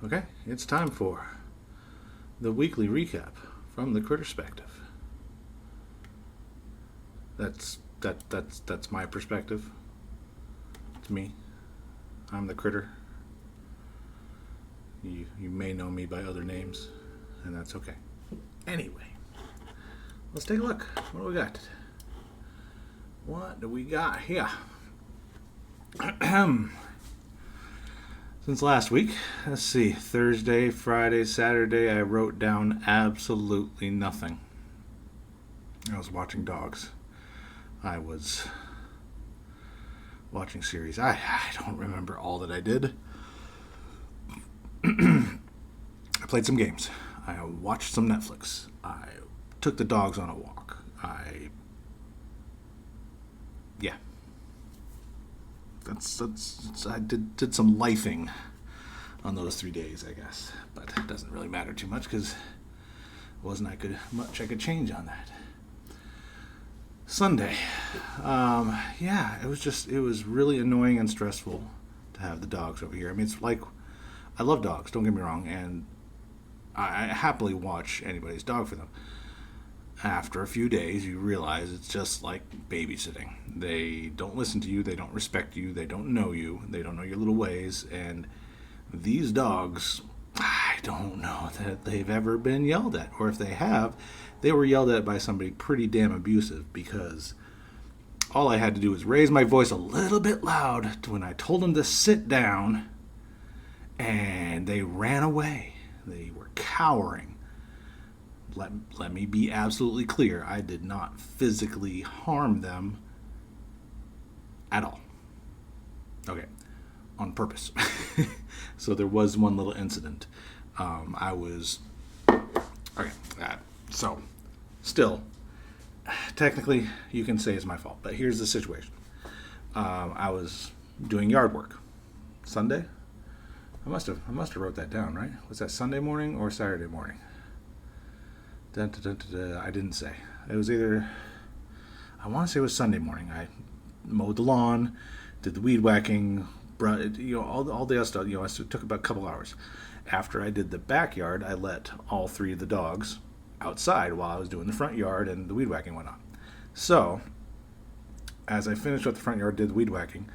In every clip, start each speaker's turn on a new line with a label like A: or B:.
A: Okay, it's time for the weekly recap from the Critterspective. That's my perspective. It's me. I'm the critter. You may know me by other names, and that's okay. Anyway, let's take a look. What do we got? What do we got here? Since last week, let's see, Thursday, Friday, Saturday, I wrote down absolutely nothing. I was watching dogs. I was watching series. I don't remember all that I did. I played some games. I watched some Netflix. I took the dogs on a walk. Yeah. That's I did some lifing on those 3 days, I guess. But it doesn't really matter too much because it wasn't much I could change on that. Sunday, it was really annoying and stressful to have the dogs over here. I mean, it's like I love dogs. Don't get me wrong, and I happily watch anybody's dog for them. After a few days, you realize it's just like babysitting. They don't listen to you, they don't respect you, they don't know you, they don't know your little ways, and these dogs, I don't know that they've ever been yelled at, or if they have, they were yelled at by somebody pretty damn abusive because all I had to do was raise my voice a little bit loud when I told them to sit down, and they ran away. They were cowering. Let me be absolutely clear. I did not physically harm them at all. Okay, on purpose. So there was one little incident. So still, technically, you can say it's my fault. But here's the situation. I was doing yard work. Sunday. I must have wrote that down, right? Was that Sunday morning or Saturday morning? I didn't say. It was either, I want to say it was Sunday morning. I mowed the lawn, did the weed whacking, all the other stuff. It took about a couple hours. After I did the backyard, I let all three of the dogs outside while I was doing the front yard and the weed whacking went on. So, as I finished with the front yard, did the weed whacking,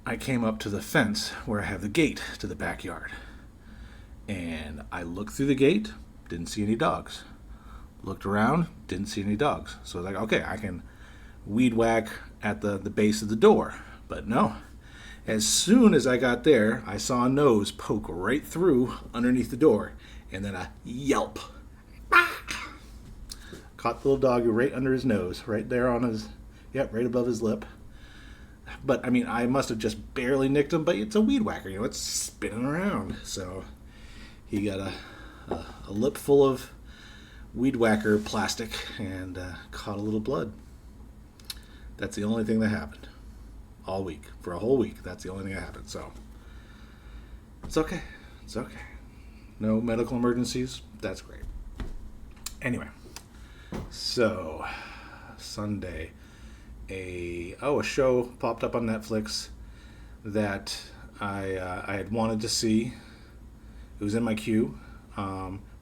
A: I came up to the fence where I have the gate to the backyard. And I looked through the gate, didn't see any dogs. Looked around, didn't see any dogs. So I was like, okay, I can weed whack at the base of the door. But no. As soon as I got there, I saw a nose poke right through underneath the door. And then a yelp. Caught the little dog right under his nose, right there on his, right above his lip. But, I mean, I must have just barely nicked him, but it's a weed whacker, it's spinning around. So he got a lip full of weed whacker plastic and caught a little blood. That's the only thing that happened all week. For a whole week, that's the only thing that happened. So it's okay. It's okay. No medical emergencies. That's great. Anyway, so Sunday, a show popped up on Netflix that I had wanted to see. It was in my queue.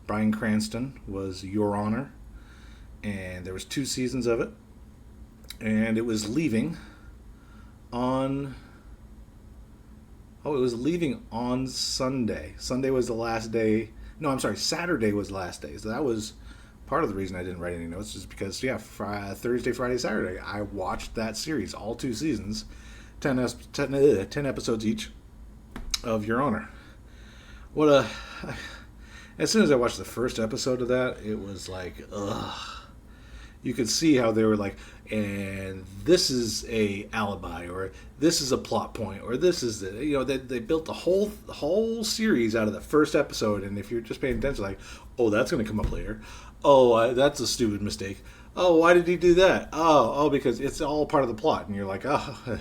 A: Bryan Cranston was Your Honor, and there was 2 seasons of it, and it was leaving on Sunday. Sunday was the last day. No, I'm sorry, Saturday was the last day. So that was part of the reason I didn't write any notes, is because Thursday, Friday, Saturday, I watched that series, all 2 seasons, 10 episodes each of Your Honor. As soon as I watched the first episode of that, it was like, ugh. You could see how they were like, and this is a alibi, or this is a plot point, or this is they built the whole series out of the first episode. And if you're just paying attention, like, oh, that's going to come up later. Oh, that's a stupid mistake. Oh, why did he do that? Oh, because it's all part of the plot, and you're like, oh.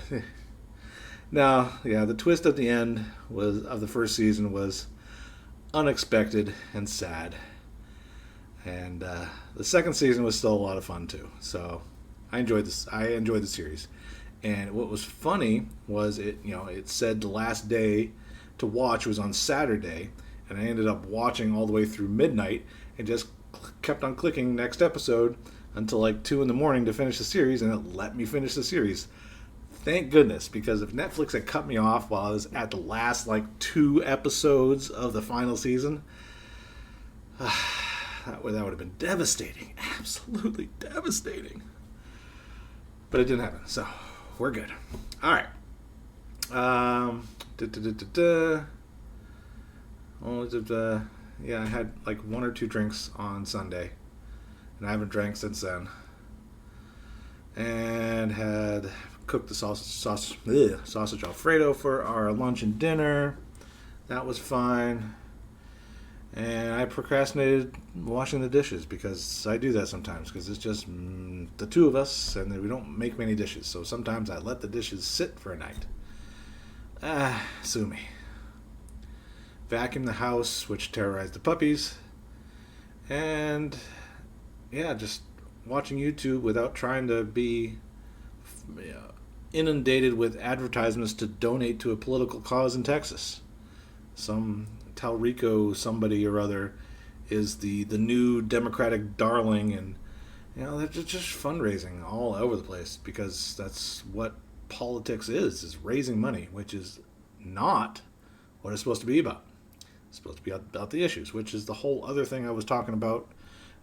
A: Now, yeah, the twist at the end of the first season was unexpected and sad, and the second season was still a lot of fun too. So I enjoyed the series. And what was funny was it said the last day to watch was on Saturday, And I ended up watching all the way through midnight and just kept on clicking next episode until like 2 in the morning to finish the series, and it let me finish the series. Thank goodness, because if Netflix had cut me off while I was at the last like 2 episodes of the final season, that would have been devastating. Absolutely devastating. But it didn't happen, so we're good. All right. Yeah, I had like 1 or 2 drinks on Sunday, and I haven't drank since then. And had cooked the sausage Alfredo for our lunch and dinner. That was fine. And I procrastinated washing the dishes because I do that sometimes because it's just the 2 of us and we don't make many dishes. So sometimes I let the dishes sit for a night. Sue me. Vacuum the house, which terrorized the puppies. And yeah, just watching YouTube without trying to be inundated with advertisements to donate to a political cause in Texas. Some Talrico somebody or other is the new Democratic darling, and they're just fundraising all over the place because that's what politics is raising money, which is not what it's supposed to be about. It's supposed to be about the issues, which is the whole other thing I was talking about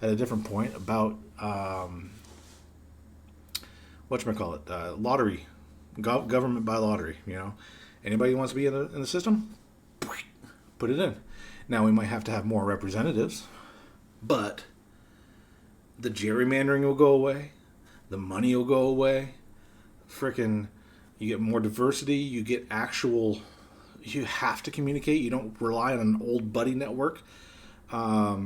A: at a different point about lottery, government by lottery. Anybody who wants to be in the system, put it in. Now we might have to have more representatives, but the gerrymandering will go away, the money will go away. Frickin', you get more diversity. You get actual. You have to communicate. You don't rely on an old buddy network. I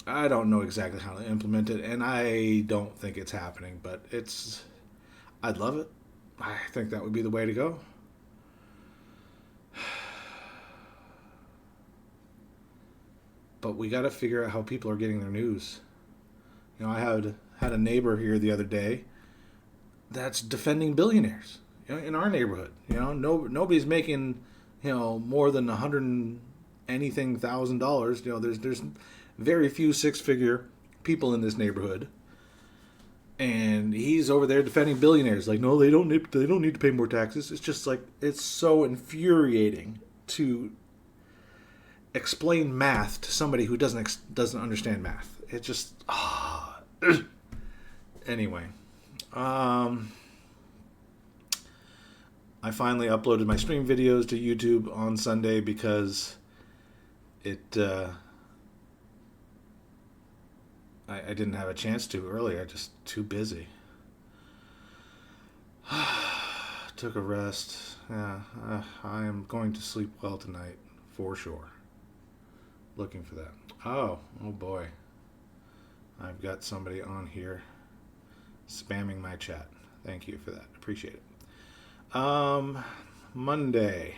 A: don't know exactly how to implement it, and I don't think it's happening, but I'd love it. I think that would be the way to go. But we got to figure out how people are getting their news. I had a neighbor here the other day that's defending billionaires. In our neighborhood, nobody's making, more than $100,000. There's very few 6-figure people in this neighborhood, and he's over there defending billionaires. Like, no, they don't need to pay more taxes. It's just like, it's so infuriating to explain math to somebody who doesn't understand math. It just anyway. I finally uploaded my stream videos to YouTube on Sunday because I didn't have a chance to earlier. Just too busy. Took a rest. Yeah, I am going to sleep well tonight, for sure. Looking for that. Oh boy. I've got somebody on here spamming my chat. Thank you for that. Appreciate it. Monday.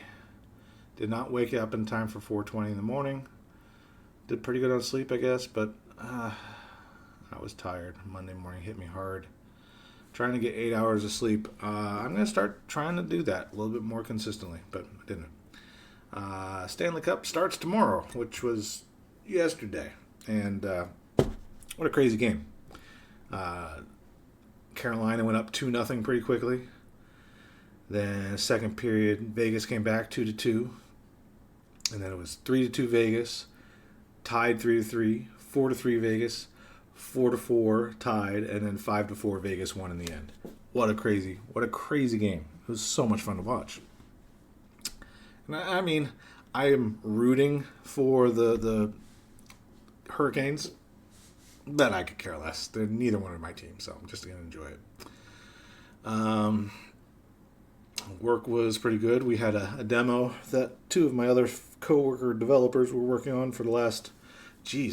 A: Did not wake up in time for 4:20 in the morning. Did pretty good on sleep, I guess, but I was tired. Monday morning hit me hard. Trying to get 8 hours of sleep. I'm going to start trying to do that a little bit more consistently, but I didn't. Stanley Cup starts tomorrow, which was yesterday. And what a crazy game. Carolina went up 2-0 pretty quickly. Then second period, Vegas came back 2-2. And then it was 3-2 Vegas, tied 3-3, 4-3 Vegas, 4-4 tied, and then 5-4 Vegas won in the end. What a crazy game. It was so much fun to watch. And I mean, I am rooting for the Hurricanes, but I could care less. They're neither one of my teams, so I'm just going to enjoy it. Work was pretty good. We had a demo that 2 of my other coworker developers were working on for the last,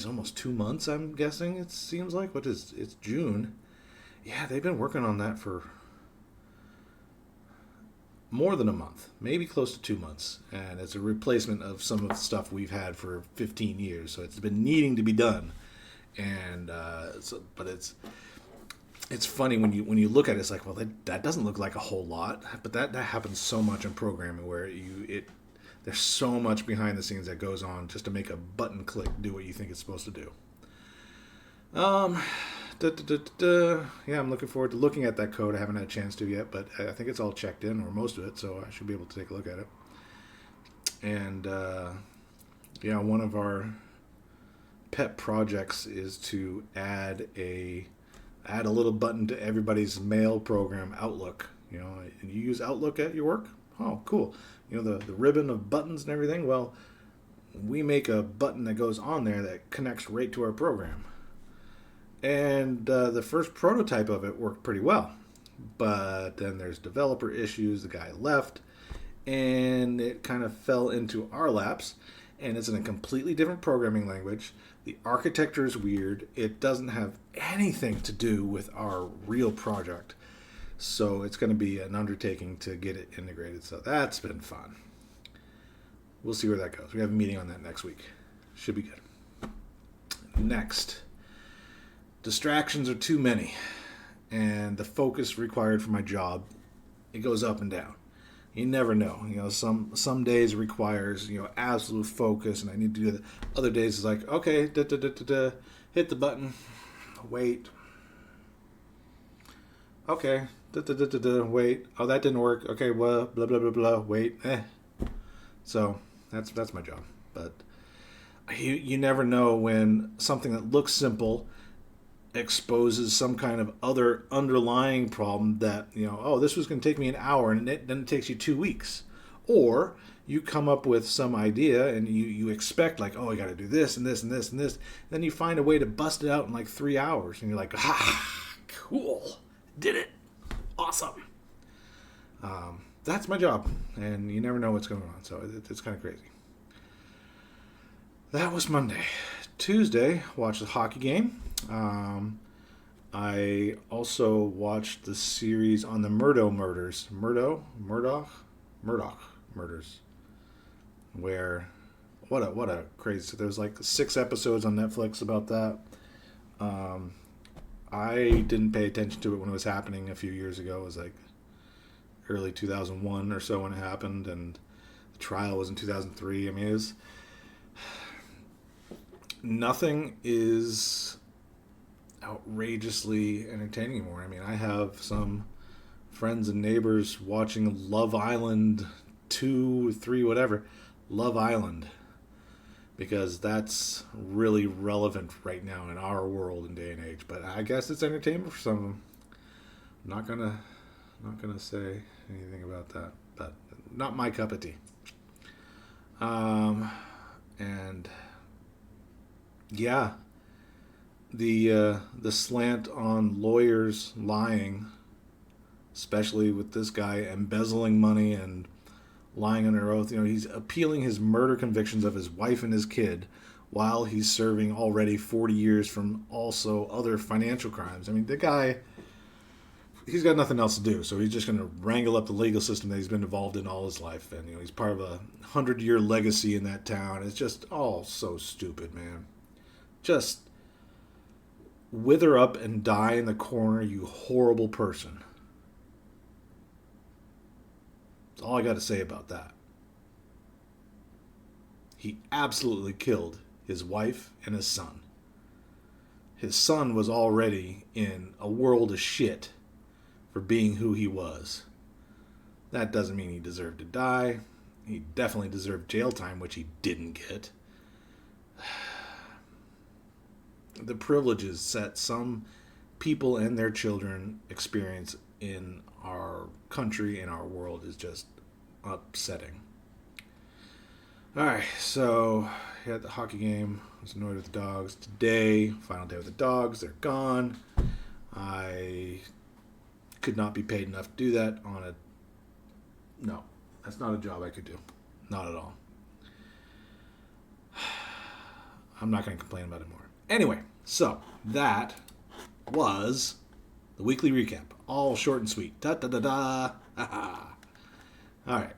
A: almost 2 months, I'm guessing it seems like. It's June. Yeah, they've been working on that for more than a month, maybe close to 2 months. And it's a replacement of some of the stuff we've had for 15 years. So it's been needing to be done. And but it's funny when you look at it, it's like, well, that doesn't look like a whole lot, but that happens so much in programming where There's so much behind the scenes that goes on just to make a button click do what you think it's supposed to do. Um, Yeah, I'm looking forward to looking at that code. I haven't had a chance to yet, but I think it's all checked in, or most of it, so I should be able to take a look at it. And yeah, one of our pet projects is to add a little button to everybody's mail program, Outlook. You know, and you use Outlook at your work? Oh, cool. You know, the ribbon of buttons and everything? Well, we make a button that goes on there that connects right to our program. And the first prototype of it worked pretty well. But then there's developer issues. The guy left, and it kind of fell into our laps. And it's in a completely different programming language. The architecture is weird. It doesn't have anything to do with our real project. So it's going to be an undertaking to get it integrated. So that's been fun. We'll see where that goes. We have a meeting on that next week. Should be good. Next. Distractions are too many. And the focus required for my job, it goes up and down. You never know. You know, some days requires, you know, absolute focus, and I need to do that. Other days it's like, okay, hit the button, wait. Okay, wait. Oh, that didn't work. Okay, well, blah blah blah blah. Wait. So that's my job. But you never know when something that looks simple exposes some kind of other underlying problem that, you know, oh, this was going to take me an hour, and then it takes you 2 weeks. Or you come up with some idea and you expect, like, oh, I got to do this and this and this and this. Then you find a way to bust it out in like 3 hours, and you're like, cool, did it, awesome. That's my job, and you never know what's going on, so it's kind of crazy. That was Monday. Tuesday, watched the hockey game. I also watched the series on the Murdoch murders. Murdoch murders. Where, what a crazy. There was like 6 episodes on Netflix about that. I didn't pay attention to it when it was happening a few years ago. It was like early 2001 or so when it happened, and the trial was in 2003. I mean, it was... Nothing is outrageously entertaining anymore. I mean, I have some friends and neighbors watching Love Island 2, 3, whatever. Love Island. Because that's really relevant right now in our world and day and age. But I guess it's entertainment for some of them. I'm not gonna say anything about that. But not my cup of tea. And yeah, the slant on lawyers lying, especially with this guy embezzling money and lying under oath. You know, he's appealing his murder convictions of his wife and his kid while he's serving already 40 years from also other financial crimes. I mean, the guy, he's got nothing else to do, so he's just going to wrangle up the legal system that he's been involved in all his life. And, you know, he's part of a 100-year legacy in that town. It's just all so stupid, man. Just wither up and die in the corner, you horrible person. That's all I got to say about that. He absolutely killed his wife and his son. His son was already in a world of shit for being who he was. That doesn't mean he deserved to die. He definitely deserved jail time, which he didn't get. The privileges that some people and their children experience in our country and our world is just upsetting. Alright, so had the hockey game. I was annoyed with the dogs. Today, final day with the dogs. They're gone. I could not be paid enough to do that on a... No, that's not a job I could do. Not at all. I'm not going to complain about it more. Anyway, so that was the weekly recap. All short and sweet. Da-da-da-da. Ha-ha. All right.